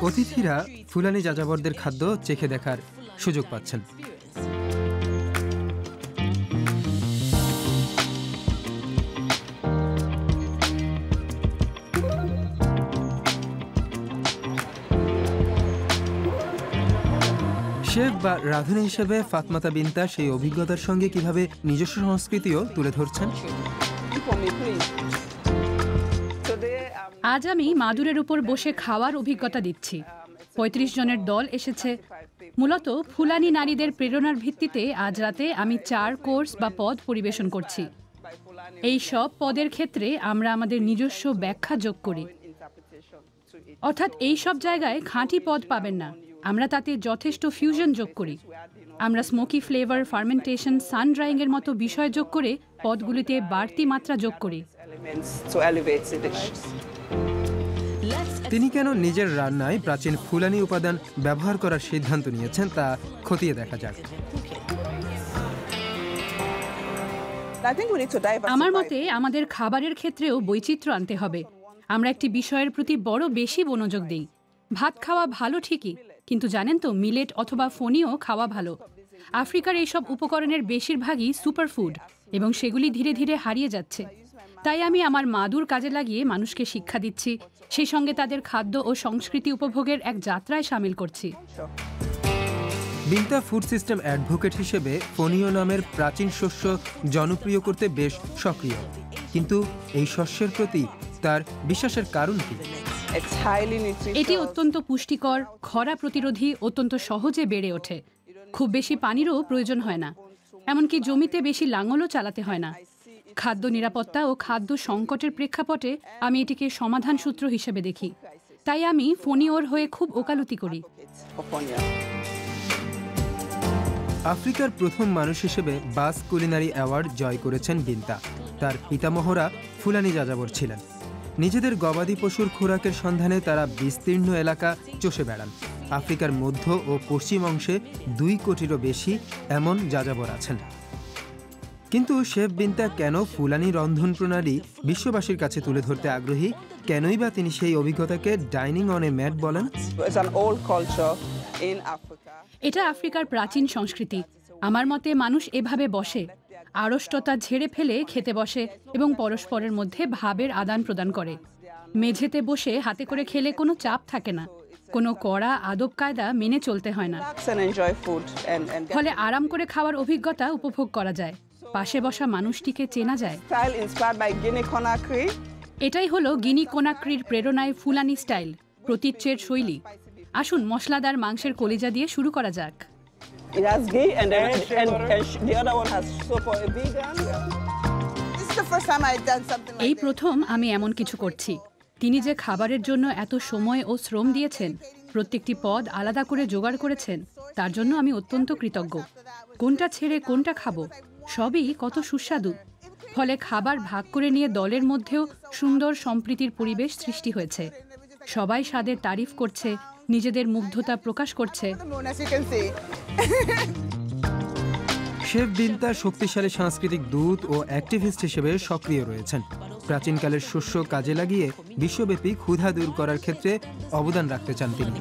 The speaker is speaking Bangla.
অতিথিরা ফুলানি যাযাবরদের খাদ্য চেখে দেখার সুযোগ পাচ্ছেন। শেফ বা রাঁধুনি হিসেবে ফাতমাতা বিনতা সেই অভিজ্ঞতার সঙ্গে কিভাবে নিজস্ব সংস্কৃতিও তুলে ধরছেন। আজ আমি মাদুরের উপর বসে খাওয়ার অভিজ্ঞতা দিচ্ছি। ৩৫ জনের দল এসেছে। মূলত ফুলানি নারীদের প্রেরণার ভিত্তিতে আজ রাতে আমি ৪ কোর্স বা পদ পরিবেশন করছি। এই সব পদের ক্ষেত্রে আমরা আমাদের নিজস্ব ব্যাখ্যা যোগ করি, অর্থাৎ এই সব জায়গায় খাঁটি পদ পাবেন না, আমরা তাতে যথেষ্ট ফিউশন যোগ করি। আমরা স্মোকি ফ্লেভার, ফার্মেন্টেশন, সান ড্রাইং এর মতো বিষয় যোগ করে পদগুলিতে বাড়তি মাত্রা যোগ করি। তিনি কেন নিজের রান্নায় প্রাচীন ফুলানি উপাদান ব্যবহার করার সিদ্ধান্ত নিয়েছেন তা খতিয়ে দেখা যাক। আমার মতে আমাদের খাবারের ক্ষেত্রেও বৈচিত্র্য আনতে হবে। আমরা একটি বিষয়ের প্রতি বড় বেশি মনোযোগ দিই। ভাত খাওয়া ভালো ঠিকই, কিন্তু জানেন তো মিলেট অথবা ফোনিও খাওয়া ভালো। আফ্রিকার এইসব উপকরণের বেশিরভাগই সুপারফুড এবং সেগুলি ধীরে ধীরে হারিয়ে যাচ্ছে। তাই আমি আমার মাদুর কাজে লাগিয়ে মানুষকে শিক্ষা দিচ্ছি, সেই সঙ্গে তাদের খাদ্য ও সংস্কৃতি উপভোগের এক যাত্রায় সামিল করছি। বিনতা ফুড সিস্টেম অ্যাডভোকেট হিসেবে ফোনিও নামের প্রাচীন শস্য জনপ্রিয় করতে বেশ সক্রিয়, কিন্তু এই শস্যের প্রতি তার বিশ্বাসের কারণ কি? এটি অত্যন্ত পুষ্টিকর, খরা প্রতিরোধী, অত্যন্ত সহজে বেড়ে ওঠে। খুব বেশি পানিরও প্রয়োজন হয় না, এমনকি জমিতে বেশি লাঙলও চালাতে হয় না। খাদ্য নিরাপত্তা ও খাদ্য সংকটের প্রেক্ষাপটে আমি এটিকে সমাধান সূত্র হিসেবে দেখি। তাই আমি ফোনিওর হয়ে খুব ওকালতি করি। আফ্রিকার প্রথম মানুষ হিসেবে বাস কুলিনারি অ্যাওয়ার্ড জয় করেছেন বিনতা। তার পিতামহরা ফুলানি যাযাবর ছিলেন। নিজেদের গবাদি পশুর খোরাকের সন্ধানে তারা বিস্তীর্ণ এলাকা চষে বেড়ান। আফ্রিকার মধ্য ও পশ্চিম অংশে ২ কোটিরও বেশি এমন যাযাবর আছেন। কিন্তু শেফ বিনতা কেন ফুলানি রন্ধন প্রণালী বিশ্ববাসীর কাছে তুলে ধরতে আগ্রহী? কেনই বা তিনি সেই অভিজ্ঞতাকে ডাইনিং অন এ ম্যাট বলেন? এটা আফ্রিকার প্রাচীন সংস্কৃতি। আমার মতে মানুষ এভাবে বসে, আড়ষ্টতা ঝেড়ে ফেলে খেতে বসে এবং পরস্পরের মধ্যে ভাবের আদান প্রদান করে। মেঝেতে বসে হাতে করে খেলে কোনো চাপ থাকে না, কোনো কড়া আদব কায়দা মেনে চলতে হয় না। ফলে আরাম করে খাওয়ার অভিজ্ঞতা উপভোগ করা যায়, পাশে বসা মানুষটিকে চেনা যায়। এটাই হলো গিনি কোনাক্রির প্রেরণায় ফুলানি স্টাইল, প্রতীচ্যের শৈলী। আসুন মশলাদার মাংসের কলিজা দিয়ে শুরু করা যাক। এই প্রথম আমি এমন কিছু করছি। তিনি যে খাবারের জন্য এত সময় ও শ্রম দিয়েছেন, প্রত্যেকটি পদ আলাদা করে জোগাড় করেছেন, তার জন্য আমি অত্যন্ত কৃতজ্ঞ। কোনটা ছেড়ে কোনটা খাবো, সবই কত সুস্বাদু। ফলে খাবার ভাগ করে নিয়ে দলের মধ্যেও সুন্দর সম্প্রীতির পরিবেশ সৃষ্টি হয়েছে। সবাই স্বাদের তারিফ করছে, নিজেদের মুগ্ধতা প্রকাশ করছে। শেফ বিনতা শক্তিশালী সাংস্কৃতিক দূত ও অ্যাক্টিভিস্ট হিসেবে সক্রিয় রয়েছেন। প্রাচীনকালের শস্য কাজে লাগিয়ে বিশ্বব্যাপী ক্ষুধা দূর করার ক্ষেত্রে অবদান রাখতে চান তিনি।